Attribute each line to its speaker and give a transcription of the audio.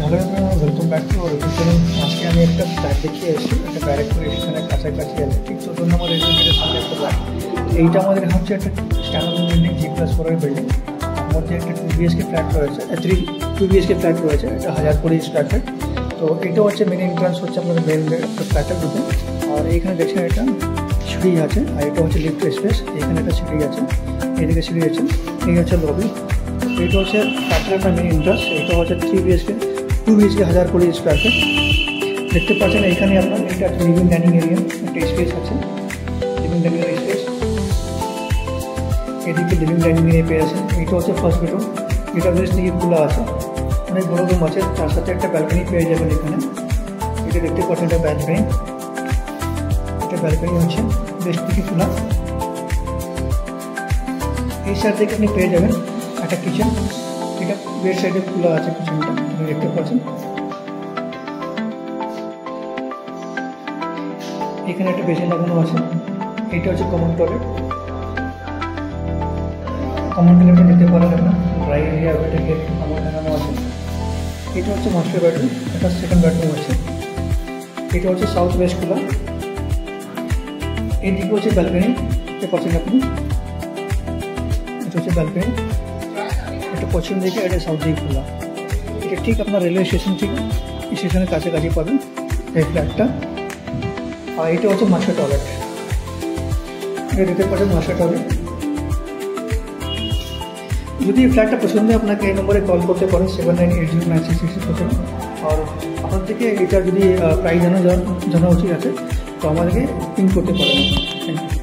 Speaker 1: Hello everyone, welcome back to our YouTube channel. আজকে আমি একটা ফ্ল্যাট দেখিয়ে এসেছি, একটা ব্যারাকপুর স্টেশনের কাছাকাছি আছে, ঠিক 14 নম্বর রেজিডেন্সিয়াল সামনে একটা ফ্ল্যাট। এইটা আমাদের হচ্ছে একটা স্ট্যান্ডার্ড বিল্ডিং, G+4 বিল্ডিং। তার মধ্যে একটা 2 BHK ফ্ল্যাট রয়েছে, 2 BHK ফ্ল্যাট রয়েছে, এটা 1000 স্কোয়ার ফিট। তো এটা হচ্ছে মেন এন্ট্রান্স, হচ্ছে আপনাদের মেন ফ্ল্যাটের ঢুকে। আর এইখানে দেখছেন এটা সিঁড়ি আছে, আর এটা হচ্ছে লিফট স্পেস। এখানে একটা সিঁড়ি আছে, এদিকে সিঁড়ি আছে, এই হচ্ছে লবি। এটা হচ্ছে ফ্ল্যাটের একটা মেন এন্ট্রান্স। এটা হচ্ছে 2 BHK 1000 স্কোয়ার ফিট। দেখতে পাচ্ছেন এখানে আপনার এটা লিভিং ডাইনিং এরিয়া, একটা স্পেস আছে, লিভিং ডাইনিং স্পেস। এদিকে লিভিং ডাইনিং এরিয়া পেয়ে আছে। এটা হচ্ছে ফার্স্ট বেডরুম, এটা বেশ দিকে খোলা আছে, অনেক বড় রুম আছে। তার সাথে একটা ব্যালকনি পেয়ে যাবেন এখানে। এটা দেখতে পাচ্ছেন এটা ব্যালকনি, এটা ব্যালকনি হচ্ছে বেশ দিকে খোলা। এই সাইড থেকে আপনি পেয়ে যাবেন একটা কিচেন, এটা বেড সাইডে খোলা আছে কিচেনটা, আপনি দেখতে পাচ্ছেন। এখানে একটা বেসিন লাগানো আছে। এটা হচ্ছে কমন টয়লেট, কমন টয়লেটে যেতে পারেন আপনার। ড্রাই এরিয়া থেকে কমন লাগানো আছে। এটা হচ্ছে মাস্টার বেডরুম, এটা সেকেন্ড বেডরুম আছে। এটা হচ্ছে সাউথ ওয়েস্ট খোলা। এইদিকে হচ্ছে ব্যালকনি, দেখতে পাচ্ছেন আপনি। এটা হচ্ছে ব্যালকনি, এটা পশ্চিম দিকে, এটা সাউথ দিকে খোলা। এটা ঠিক আপনার রেলওয়ে স্টেশন থেকে স্টেশনের কাছাকাছি পাবেন এই ফ্ল্যাটটা। আর এটা হচ্ছে মাস্টার টয়লেট, এটা দেখতে পাচ্ছেন মাস্টার টয়লেট। যদি এই ফ্ল্যাটটা পছন্দ হয় আপনাকে এই নম্বরে কল করতে পারেন, 79809667। আর আপনার থেকে এটা যদি প্রাইস জানা উচিত আছে তো আমাদেরকে পিন করতে পারেন। Thank you.